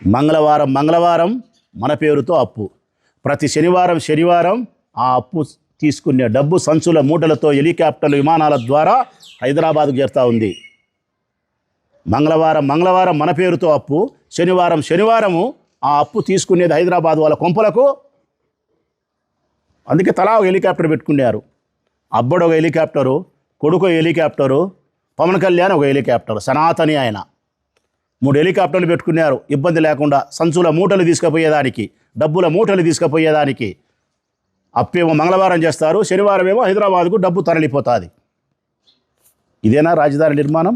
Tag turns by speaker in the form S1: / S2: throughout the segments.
S1: మంగళవారం మన పేరుతో అప్పు. ప్రతి శనివారం ఆ అప్పు తీసుకునే డబ్బు సంచుల మూటలతో హెలికాప్టర్లు విమానాల ద్వారా హైదరాబాద్కు చేరుతూ ఉంది. మంగళవారం మన పేరుతో అప్పు, శనివారము ఆ అప్పు తీసుకునేది హైదరాబాద్ వాళ్ళ కొంపలకు. అందుకే తలా ఒక హెలికాప్టర్ పెట్టుకున్నారు. అబ్బడు ఒక హెలికాప్టరు, కొడుకు హెలికాప్టరు, పవన్ కళ్యాణ్ ఒక హెలికాప్టర్, సనాతని ఆయన 3 హెలికాప్టర్లు పెట్టుకున్నారు. ఇబ్బంది లేకుండా సంచుల మూటలు తీసుకుపోయేదానికి, డబ్బుల మూటలు తీసుకుపోయేదానికి. అప్పేమో మంగళవారం చేస్తారు, శనివారం ఏమో హైదరాబాద్కు డబ్బు తరలిపోతుంది. ఇదేనా రాజధాని నిర్మాణం?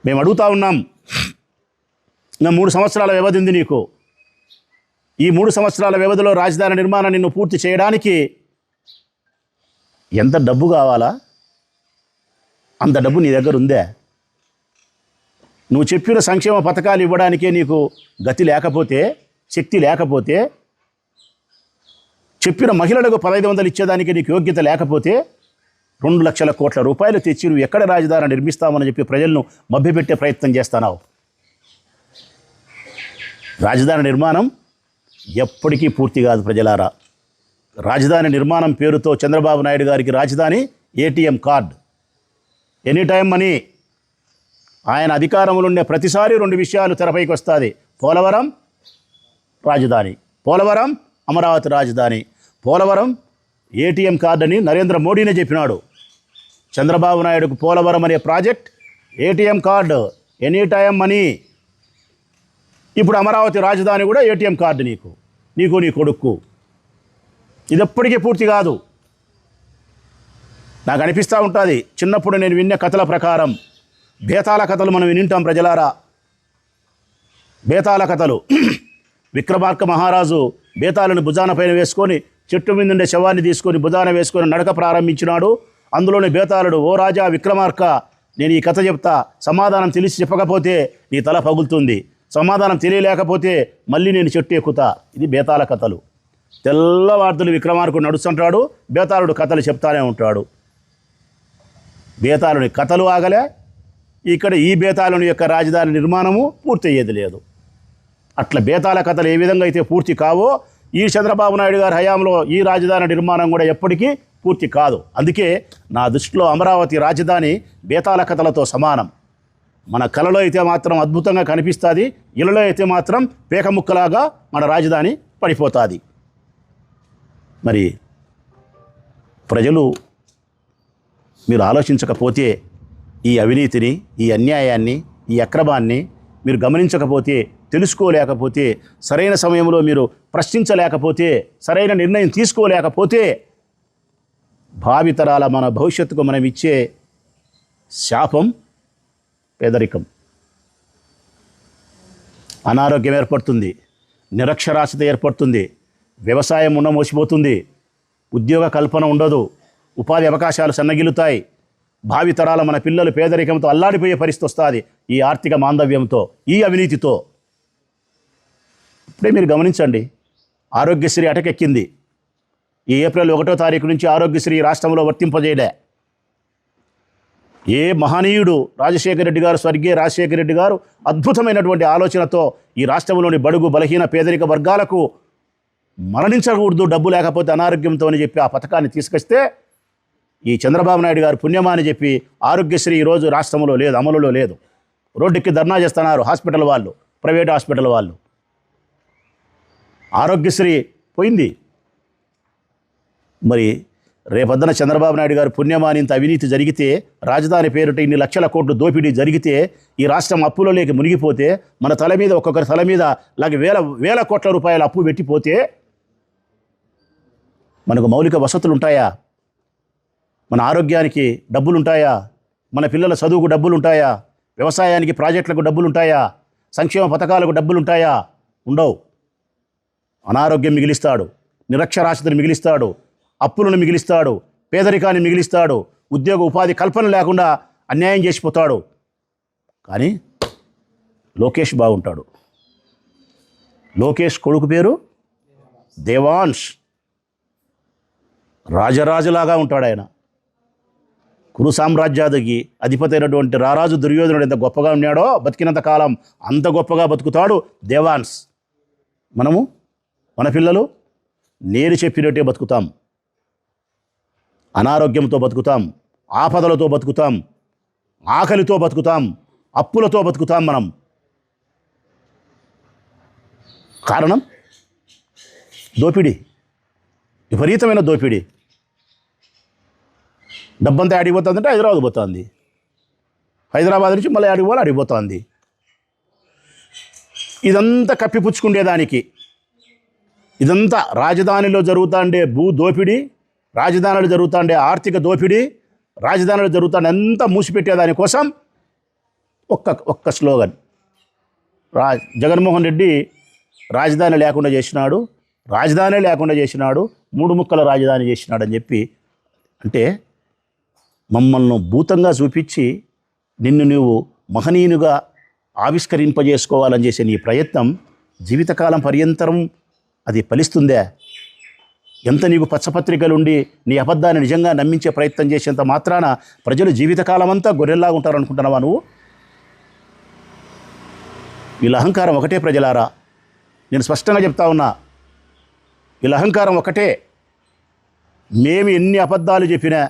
S1: మేము అడుగుతా ఉన్నాం. ఇంకా 3 సంవత్సరాల వ్యవధి ఉంది నీకు. ఈ 3 సంవత్సరాల వ్యవధిలో రాజధాని నిర్మాణం నిన్ను పూర్తి చేయడానికి ఎంత డబ్బు కావాలా? అంత డబ్బు నీ దగ్గర ఉందే? నువ్వు చెప్పిన సంక్షేమ పథకాలు ఇవ్వడానికే నీకు గతి లేకపోతే, శక్తి లేకపోతే, చెప్పిన మహిళలకు 1500 ఇచ్చేదానికి నీకు యోగ్యత లేకపోతే, 2 లక్షల కోట్ల రూపాయలు తెచ్చి నువ్వు ఎక్కడ రాజధాని నిర్మిస్తామని చెప్పి ప్రజలను మభ్యపెట్టే ప్రయత్నం చేస్తున్నావు. రాజధాని నిర్మాణం ఎప్పటికీ పూర్తి కాదు ప్రజలారా. రాజధాని నిర్మాణం పేరుతో చంద్రబాబు నాయుడు గారికి రాజధాని ATM card, any time money. ఆయన అధికారంలో ఉండే ప్రతిసారి 2 విషయాలు తెరపైకి వస్తుంది. పోలవరం రాజధాని, పోలవరం అమరావతి రాజధాని. పోలవరం ఏటీఎం కార్డు అని నరేంద్ర మోడీనే చెప్పినాడు. చంద్రబాబు నాయుడుకు పోలవరం అనే project ATM card, any time money. ఇప్పుడు అమరావతి రాజధాని కూడా ఏటీఎం కార్డు నీకు నీ కొడుక్కు. ఇది ఎప్పటికీ పూర్తి కాదు. నాకు అనిపిస్తూ ఉంటుంది, చిన్నప్పుడు నేను విన్న కథల ప్రకారం, బేతాళ కథలు మనం వింటాం ప్రజలారా. బేతాళ కథలు. విక్రమార్క మహారాజు బేతాళను భుజాన పైన వేసుకొని, చెట్టు మీద ఉండే శవాన్ని తీసుకొని భుజాన వేసుకొని నడక ప్రారంభించినాడు. అందులోని బేతాళుడు, ఓ రాజా విక్రమార్క, నేను ఈ కథ చెప్తా, సమాధానం తెలిసి చెప్పకపోతే నీ తల పగులుతుంది, సమాధానం తెలియలేకపోతే మళ్ళీ నేను చెట్టు ఎక్కుతా. ఇది బేతాళ కథలు. తెల్లవార్తలు విక్రమార్కుడు నడుస్తుంటాడు, బేతాళుడు కథలు చెప్తానే ఉంటాడు. బేతాళుని కథలు ఆగలే, ఇక్కడ ఈ బేతాళుని యొక్క రాజధాని నిర్మాణము పూర్తి అయ్యేది లేదు. అట్లా బేతాళ కథలు ఏ విధంగా అయితే పూర్తి కావో, ఈ చంద్రబాబు నాయుడు గారి హయాంలో ఈ రాజధాని నిర్మాణం కూడా ఎప్పటికీ పూర్తి కాదు. అందుకే నా దృష్టిలో అమరావతి రాజధాని బేతాళ కథలతో సమానం. మన కళలో అయితే మాత్రం అద్భుతంగా కనిపిస్తుంది, ఇళ్ళలో అయితే మాత్రం పేకముక్కలాగా మన రాజధాని పడిపోతుంది. మరి ప్రజలు మీరు ఆలోచించకపోతే, ఈ అవినీతిని, ఈ అన్యాయాన్ని, ఈ అక్రమాన్ని మీరు గమనించకపోతే, తెలుసుకోలేకపోతే, సరైన సమయంలో మీరు ప్రశ్నించలేకపోతే, సరైన నిర్ణయం తీసుకోలేకపోతే, భావితరాల మన భవిష్యత్తుకు మనం ఇచ్చే శాపం పేదరికం, అనారోగ్యం ఏర్పడుతుంది, నిరక్షరాస్యత ఏర్పడుతుంది, వ్యవసాయం మోసిపోతుంది, ఉద్యోగ కల్పన ఉండదు, ఉపాధి అవకాశాలు సన్నగిలుతాయి. భావితరాల మన పిల్లలు పేదరికంతో అల్లాడిపోయే పరిస్థితి వస్తుంది. ఈ ఆర్థిక మాందవ్యంతో, ఈ అవినీతితో. ఇప్పుడే మీరు గమనించండి, ఆరోగ్యశ్రీ అటకెక్కింది. ఈ ఏప్రిల్ 1వ తారీఖు నుంచి ఆరోగ్యశ్రీ రాష్ట్రంలో వర్తింపజేయలే. ఏ మహనీయుడు రాజశేఖర రెడ్డి గారు, స్వర్గీయ రాజశేఖర రెడ్డి గారు అద్భుతమైనటువంటి ఆలోచనతో ఈ రాష్ట్రంలోని బడుగు బలహీన పేదరిక వర్గాలకు మరణించకూడదు డబ్బు లేకపోతే అనారోగ్యంతో అని చెప్పి ఆ పథకాన్ని తీసుకొస్తే, ఈ చంద్రబాబు నాయుడు గారు పుణ్యమా అని చెప్పి ఆరోగ్యశ్రీ ఈరోజు రాష్ట్రంలో లేదు, అమలులో లేదు. రోడ్డుకి ధర్నా చేస్తున్నారు హాస్పిటల్ వాళ్ళు, ప్రైవేట్ హాస్పిటల్ వాళ్ళు. ఆరోగ్యశ్రీ పోయింది. మరి రేపొద్దున చంద్రబాబు నాయుడు గారు పుణ్యమాని ఇంత అవినీతి జరిగితే, రాజధాని పేరుట ఇన్ని లక్షల కోట్లు దోపిడీ జరిగితే, ఈ రాష్ట్రం అప్పులలోకి మునిగిపోతే, మన తల మీద ఒక్కొక్కరి తల మీద అలాగే వేల కోట్ల రూపాయల అప్పు పెట్టిపోతే మనకు మౌలిక వసతులు ఉంటాయా? మన ఆరోగ్యానికి డబ్బులు ఉంటాయా? మన పిల్లల చదువుకు డబ్బులు ఉంటాయా? వ్యవసాయానికి ప్రాజెక్టులకు డబ్బులు ఉంటాయా? సంక్షేమ పథకాలకు డబ్బులు ఉంటాయా? ఉండవు. అనారోగ్యం మిగిలిస్తాడు, నిరక్షరాస్యతను మిగిలిస్తాడు, అప్పులను మిగిలిస్తాడు, పేదరికాన్ని మిగిలిస్తాడు, ఉద్యోగ ఉపాధి కల్పన లేకుండా అన్యాయం చేసిపోతాడు. కానీ లోకేష్ బాగుంటాడు. లోకేష్ కొడుకు పేరు దేవాంశ్. రాజరాజులాగా ఉంటాడు ఆయన. కురు సామ్రాజ్యానికి అధిపతి అయినటువంటి రారాజు దుర్యోధనుడు ఎంత గొప్పగా ఉన్నాడో బతికినంత కాలం అంత గొప్పగా బతుకుతాడు దేవాన్స్. మనము మన పిల్లలు నేను చెప్పినట్టే బతుకుతాం, అనారోగ్యంతో బతుకుతాం, ఆపదలతో బతుకుతాం, ఆకలితో బతుకుతాం, అప్పులతో బతుకుతాం మనం. కారణం దోపిడీ, విపరీతమైన దోపిడీ. డబ్బంతా అడిగిపోతుందంటే హైదరాబాద్ పోతుంది, హైదరాబాద్ నుంచి మళ్ళీ అడిగిపోవాలి అడిగిపోతుంది. ఇదంతా కప్పిపుచ్చుకునేదానికి, ఇదంతా రాజధానిలో జరుగుతుండే భూ దోపిడీ, రాజధానిలో జరుగుతుండే ఆర్థిక దోపిడీ, రాజధానిలో జరుగుతుండే అంతా మూసిపెట్టేదానికోసం ఒక్క స్లోగన్. జగన్మోహన్ రెడ్డి రాజధాని లేకుండా చేసినాడు, రాజధాని లేకుండా చేసినాడు, 3 ముక్కల రాజధాని చేసినాడు అని చెప్పి, అంటే మమ్మల్ని భూతంగా చూపించి నిన్ను నువ్వు మహనీయునిగా ఆవిష్కరింపజేసుకోవాలని చేసే నీ ప్రయత్నం జీవితకాలం పర్యంతరం అది ఫలిస్తుందే? ఎంత నీకు పచ్చపత్రికలుండి నీ అబద్ధాన్ని నిజంగా నమ్మించే ప్రయత్నం చేసేంత మాత్రాన ప్రజలు జీవితకాలం అంతా గొర్రెల్లాగా ఉంటారనుకుంటున్నావా నువ్వు? వీళ్ళ అహంకారం ఒకటే ప్రజలారా, నేను స్పష్టంగా చెప్తా ఉన్నా, వీళ్ళ అహంకారం ఒకటే. మేము ఎన్ని అబద్ధాలు చెప్పినా,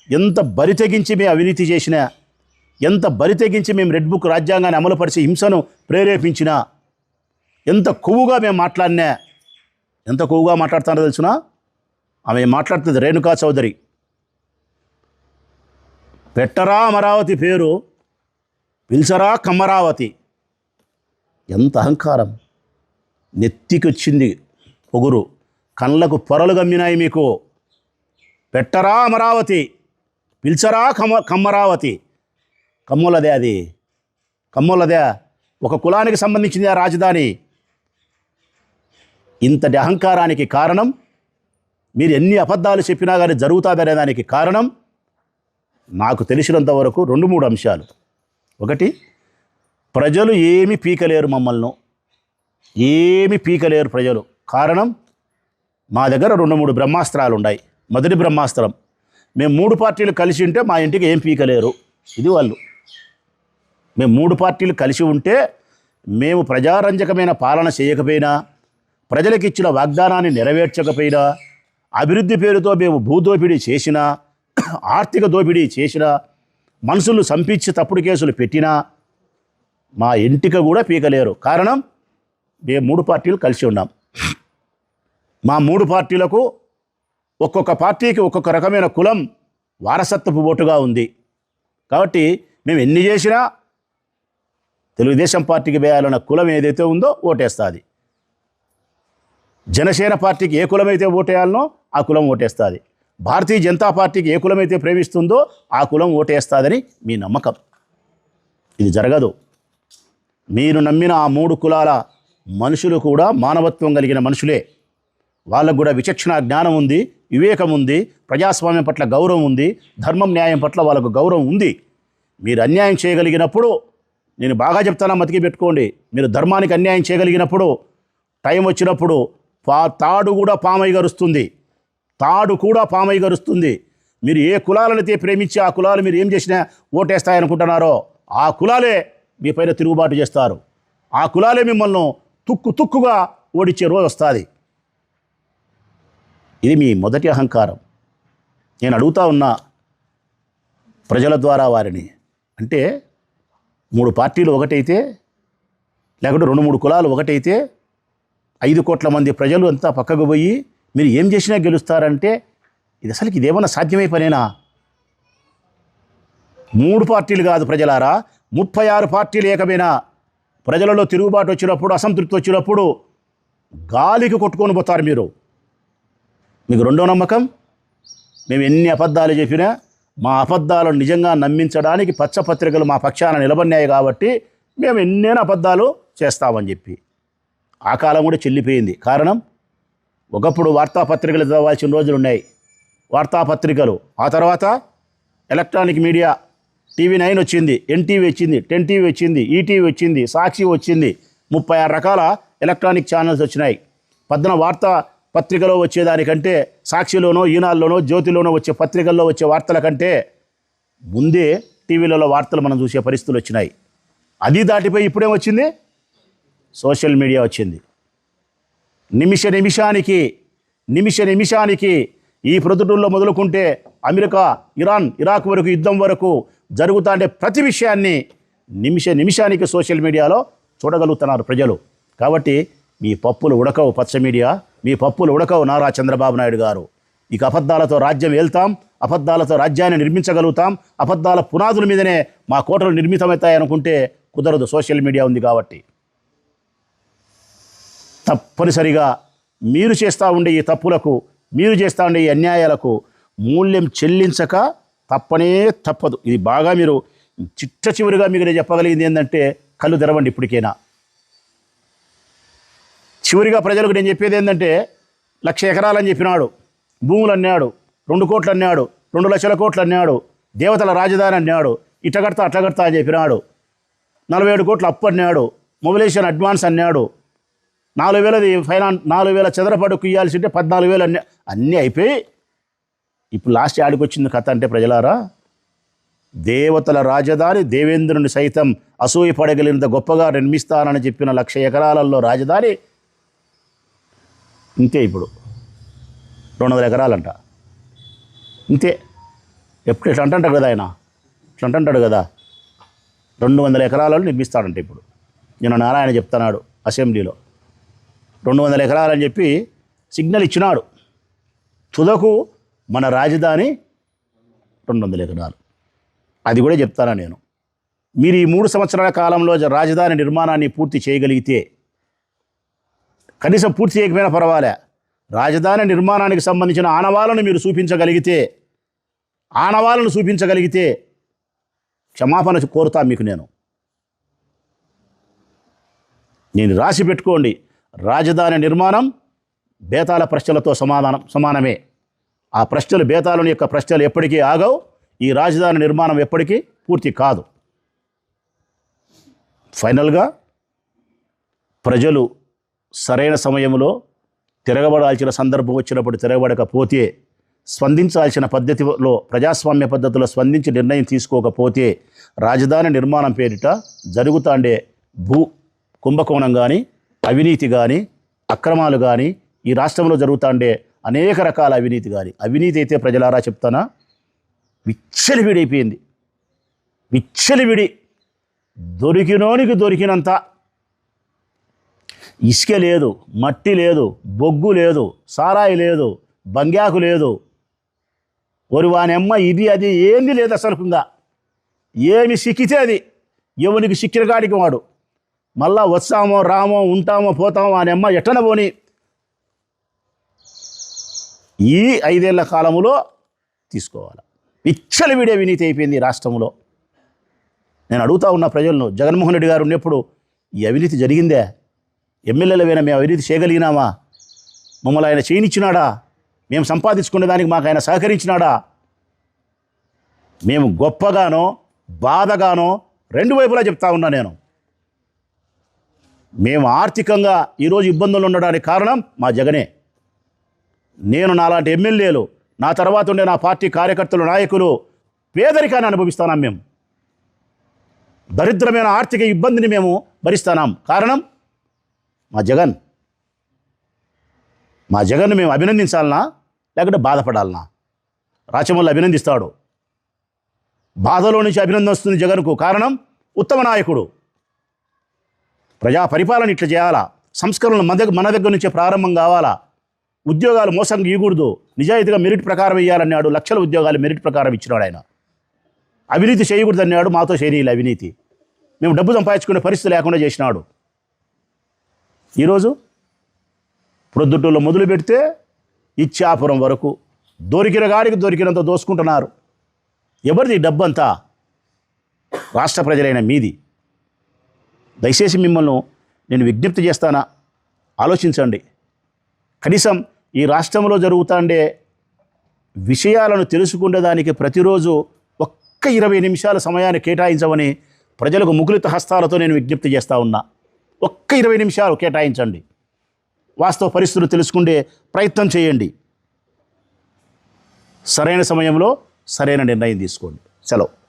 S1: ఎంత బరితెగించి మేము అవినీతి చేసినా, ఎంత బరితెగించి మేము రెడ్ బుక్ రాజ్యాంగాన్ని అమలుపరిచి హింసను ప్రేరేపించినా, ఎంత కొవ్వుగా మేము మాట్లాడినా, ఎంత కొవ్వుగా మాట్లాడుతానో తెలుసునా? ఆమె మాట్లాడుతుంది రేణుకా చౌదరి. పెట్టరా అమరావతి పేరు, పిలిచరా కమ్మరావతి. ఎంత అహంకారం! నెత్తికొచ్చింది పొగురు, కళ్ళకు పొరలు గమ్మినాయి మీకు. పెట్టరా అమరావతి, పిలిచరా కమ్మరావతి. కమ్మోలదే అది, కమ్మోలదే, ఒక కులానికి సంబంధించింది ఆ రాజధాని. ఇంతటి అహంకారానికి కారణం, మీరు ఎన్ని అబద్ధాలు చెప్పినా కానీ జరుగుతుందనే దానికి కారణం నాకు తెలిసినంత వరకు 2-3 అంశాలు. ఒకటి, ప్రజలు ఏమి పీకలేరు, మమ్మల్ని ఏమి పీకలేరు ప్రజలు. కారణం, మా దగ్గర 2-3 బ్రహ్మాస్త్రాలు ఉన్నాయి. మొదటి బ్రహ్మాస్త్రం, మేము 3 పార్టీలు కలిసి ఉంటే మా ఇంటికి ఏం పీకలేరు. ఇది వాళ్ళు. మేము 3 పార్టీలు కలిసి ఉంటే, మేము ప్రజారంజకమైన పాలన చేయకపోయినా, ప్రజలకు ఇచ్చిన వాగ్దానాన్ని నెరవేర్చకపోయినా, అభివృద్ధి పేరుతో మేము భూదోపిడీ చేసినా, ఆర్థిక దోపిడీ చేసినా, మనుషులు సంపించి తప్పుడు కేసులు పెట్టినా మా ఇంటికి కూడా పీకలేరు. కారణం, మేము 3 పార్టీలు కలిసి ఉన్నాం. మా 3 పార్టీలకు ఒక్కొక్క పార్టీకి ఒక్కొక్క రకమైన కులం వారసత్వపు ఓటుగా ఉంది. కాబట్టి మేము ఎన్ని చేసినా తెలుగుదేశం పార్టీకి వేయాలన్న కులం ఏదైతే ఉందో ఓటేస్తుంది. జనసేన పార్టీకి ఏ కులమైతే ఓటేయాలనో ఆ కులం ఓటేస్తుంది. భారతీయ జనతా పార్టీకి ఏ కులమైతే ప్రేమిస్తుందో ఆ కులం ఓటేస్తుందని మీ నమ్మకం. ఇది జరగదు. మీరు నమ్మిన ఆ 3 కులాల మనుషులు కూడా మానవత్వం కలిగిన మనుషులే. వాళ్ళకు కూడా విచక్షణ జ్ఞానం ఉంది, వివేకం ఉంది, ప్రజాస్వామ్యం పట్ల గౌరవం ఉంది, ధర్మం న్యాయం పట్ల వాళ్ళకు గౌరవం ఉంది. మీరు అన్యాయం చేయగలిగినప్పుడు, నేను బాగా చెప్తానా, మతికి పెట్టుకోండి, మీరు ధర్మానికి అన్యాయం చేయగలిగినప్పుడు, టైం వచ్చినప్పుడు తాడు కూడా పామై గరుస్తుంది, తాడు కూడా పామై గరుస్తుంది. మీరు ఏ కులాలనైతే ప్రేమించి ఆ కులాలు మీరు ఏం చేసినా ఓటేస్తాయనుకుంటున్నారో ఆ కులాలే మీ పైన తిరుగుబాటు చేస్తారు. ఆ కులాలే మిమ్మల్ని తుక్కుగా ఓడించే రోజు వస్తుంది. ఇది మీ మొదటి అహంకారం. నేను అడుగుతా ఉన్నా ప్రజల ద్వారా వారిని, అంటే 3 పార్టీలు ఒకటైతే, లేకుంటే 2-3 కులాలు ఒకటైతే, 5 కోట్ల మంది ప్రజలు అంతా పక్కకు పోయి మీరు ఏం చేసినా గెలుస్తారంటే ఇది అసలుకి ఇదేమన్నా సాధ్యమే పనేనా? 3 పార్టీలు కాదు ప్రజలారా, 36 పార్టీలు ఏకమైన ప్రజలలో తిరుగుబాటు వచ్చినప్పుడు, అసంతృప్తి వచ్చినప్పుడు గాలికి కొట్టుకొని పోతారు మీరు. మీకు రెండో నమ్మకం, మేము ఎన్ని అబద్ధాలు చెప్పినా మా అబద్ధాలను నిజంగా నమ్మించడానికి పచ్చపత్రికలు మా పక్షాన నిలబడినాయి కాబట్టి మేము ఎన్నైనా అబద్ధాలు చేస్తామని చెప్పి. ఆ కాలం కూడా చెల్లిపోయింది. కారణం, ఒకప్పుడు వార్తాపత్రికలు చదవాల్సిన రోజులు ఉన్నాయి, వార్తాపత్రికలు. ఆ తర్వాత ఎలక్ట్రానిక్ మీడియా, TV9 వచ్చింది, NTV వచ్చింది, 10TV వచ్చింది, ETV వచ్చింది, సాక్షి వచ్చింది, 36 రకాల ఎలక్ట్రానిక్ ఛానల్స్ వచ్చినాయి. పద్దున వార్తా పత్రికలో వచ్చేదానికంటే, సాక్షిలోనో, ఈనాడులోనో, జ్యోతిలోనో వచ్చే పత్రికల్లో వచ్చే వార్తల కంటే ముందే టీవీలలో వార్తలు మనం చూసే పరిస్థితులు వచ్చినాయి. అది దాటిపోయి ఇప్పుడేమొచ్చింది, సోషల్ మీడియా వచ్చింది. నిమిష నిమిషానికి ఈ ప్రొద్దుటూరులో మొదలుకుంటే అమెరికా, ఇరాన్, ఇరాక్ వరకు యుద్ధం వరకు జరుగుతుంటే ప్రతి విషయాన్ని నిమిషానికి సోషల్ మీడియాలో చూడగలుగుతున్నారు ప్రజలు. కాబట్టి మీ పప్పులు ఉడకవు పచ్చ మీడియా, మీ పప్పులు ఉడకవు నారా చంద్రబాబు నాయుడు గారు. ఇక అబద్ధాలతో రాజ్యం వెళ్తాం, అబద్ధాలతో రాజ్యాన్ని నిర్మించగలుగుతాం, అబద్ధాల పునాదుల మీదనే మా కోటలు నిర్మితమవుతాయనుకుంటే కుదరదు. సోషల్ మీడియా ఉంది కాబట్టి తప్పనిసరిగా మీరు చేస్తూ ఉండే ఈ తప్పులకు, మీరు చేస్తూ ఉండే ఈ అన్యాయాలకు మూల్యం చెల్లించక తప్పదు. ఇది బాగా మీరు చిట్ట చివరిగా మీకు నేను చెప్పగలిగింది ఏంటంటే, కళ్ళు తెరవండి ఇప్పటికైనా. చివరిగా ప్రజలకు నేను చెప్పేది ఏంటంటే, 1,00,000 ఎకరాలని చెప్పినాడు, భూములు అన్నాడు, 2 కోట్లు అన్నాడు, 2 లక్షల కోట్లు అన్నాడు, దేవతల రాజధాని అన్నాడు, ఇట్ట కడతా అట్లా కడతా అని చెప్పినాడు, 47 కోట్లు అప్పు అన్నాడు, మొబిలైజేషన్ అడ్వాన్స్ అన్నాడు, 4,000 ఫైనాన్స్, 4,000 చదరపడుకు ఇవ్వాల్సి ఉంటే 14,000 అన్నీ అయిపోయి ఇప్పుడు లాస్ట్ ఆడికి వచ్చింది కథ అంటే, ప్రజలారా, దేవతల రాజధాని దేవేంద్రుని సైతం అసూయ పడగలిగినంత గొప్పగా నిర్మిస్తానని చెప్పిన 1,00,000 ఎకరాలలో రాజధాని ఇంతే. ఇప్పుడు 200 ఎకరాలంట, ఇంతే. ఎప్పుడు ఇట్లా అంటుంటాడు కదా ఆయన, ఇట్లా అంటుంటాడు కదా, 200 ఎకరాలను నిర్మిస్తాడంట. ఇప్పుడు నేను నారాయణ చెప్తున్నాడు అసెంబ్లీలో 200 ఎకరాలని చెప్పి సిగ్నల్ ఇచ్చినాడు. తుదకు మన రాజధాని 200 ఎకరాలు. అది కూడా చెప్తాను నేను. మీరు ఈ 3 సంవత్సరాల కాలంలో రాజధాని నిర్మాణాన్ని పూర్తి చేయగలిగితే, కనీసం పూర్తి చేయకపోయినా పర్వాలే, రాజధాని నిర్మాణానికి సంబంధించిన ఆనవాళ్ళను మీరు చూపించగలిగితే క్షమాపణ కోరుతా మీకు నేను రాసి పెట్టుకోండి. రాజధాని నిర్మాణం బేతాళ ప్రశ్నలతో సమానమే. ఆ ప్రశ్నలు, బేతాళుని యొక్క ప్రశ్నలు ఎప్పటికీ ఆగవు. ఈ రాజధాని నిర్మాణం ఎప్పటికీ పూర్తి కాదు. ఫైనల్గా ప్రజలు సరైన సమయంలో తిరగబడాల్సిన సందర్భం వచ్చినప్పుడు తిరగబడకపోతే, స్పందించాల్సిన పద్ధతిలో, ప్రజాస్వామ్య పద్ధతిలో స్పందించి నిర్ణయం తీసుకోకపోతే, రాజధాని నిర్మాణం పేరిట జరుగుతాండే కుంభకోణం కానీ, అవినీతి కానీ, అక్రమాలు కానీ, ఈ రాష్ట్రంలో జరుగుతాండే అనేక రకాల అవినీతి కానీ, అవినీతి అయితే ప్రజలారా చెప్తానా విచ్చలవిడైపోయింది. విచ్చలవిడి, దొరికినోనికి దొరికినంత. ఇసుక లేదు, మట్టి లేదు, బొగ్గు లేదు, సారాయి లేదు, బంగ్యాకు లేదు, వానెమ్మ ఇది అది ఏంది లేదు అసలుకుంగా. ఏమి సిక్కితే అది, ఎవరికి సిక్కిన కాడికి వాడు మళ్ళా వస్తామో రామో ఉంటామో పోతామో వానెమ్మ ఎట్టన పోని. ఈ 5 ఏళ్ల కాలంలో తీసుకోవాలి. విచ్చలవిడి అవినీతి అయిపోయింది ఈ రాష్ట్రంలో. నేను అడుగుతా ఉన్న ప్రజలను, జగన్మోహన్ రెడ్డి గారు ఉన్నప్పుడు ఈ అవినీతి జరిగిందే? ఎమ్మెల్యేలమైనా మేము అవినీతి చేయగలిగినామా? మమ్మల్ని ఆయన చేయనిచ్చినాడా? మేము సంపాదించుకునే దానికి మాకు ఆయన సహకరించినాడా? మేము గొప్పగానో బాధగానో 2 వైపులా చెప్తా ఉన్నా నేను. మేము ఆర్థికంగా ఈరోజు ఇబ్బందులు ఉండడానికి కారణం మా జగనే. నేను, నాలాంటి ఎమ్మెల్యేలు, నా తర్వాత ఉండే నా పార్టీ కార్యకర్తలు, నాయకులు పేదరికాన్ని అనుభవిస్తున్నాం. మేము దరిద్రమైన ఆర్థిక ఇబ్బందిని మేము భరిస్తున్నాం. కారణం మా జగన్. మా జగన్ను మేము అభినందించాలనా లేకుంటే బాధపడాలనా? రాచమల్లి అభినందిస్తాడు. బాధలో నుంచి అభినందన వస్తుంది జగన్కు. కారణం ఉత్తమ నాయకుడు. ప్రజా పరిపాలన ఇట్లా చేయాలా, సంస్కరణలు మన దగ్గర నుంచే ప్రారంభం కావాలా, ఉద్యోగాలు మోసంగా ఇవ్వకూడదు, నిజాయితీగా మెరిట్ ప్రకారం ఇవ్వాలన్నాడు. 1,00,000 ఉద్యోగాలు మెరిట్ ప్రకారం ఇచ్చినాడు ఆయన. అవినీతి చేయకూడదు అన్నాడు, మాతో చేయనీయాలి అవినీతి. మేము డబ్బు సంపాదించుకునే పరిస్థితి లేకుండా చేసినాడు. ఈరోజు ప్రొద్దుటూరులో మొదలు పెడితే ఇచ్చాపురం వరకు దొరికిన గాడికి దొరికినంత దోసుకుంటున్నారు. ఎవరిది డబ్బంతా? రాష్ట్ర ప్రజలైన మీది. దయచేసి మిమ్మల్ని నేను విజ్ఞప్తి చేస్తానా, ఆలోచించండి. కనీసం ఈ రాష్ట్రంలో జరుగుతుండే విషయాలను తెలుసుకునేదానికి ప్రతిరోజు ఒక్క 20 నిమిషాల సమయాన్ని కేటాయించమని ప్రజలకు ముకులిత హస్తాలతో నేను విజ్ఞప్తి చేస్తూ ఉన్నా. ఒక్క 20 నిమిషాలు కేటాయించండి. వాస్తవ పరిస్థితులు తెలుసుకునే ప్రయత్నం చేయండి. సరైన సమయంలో సరైన నిర్ణయం తీసుకోండి. సెలవు.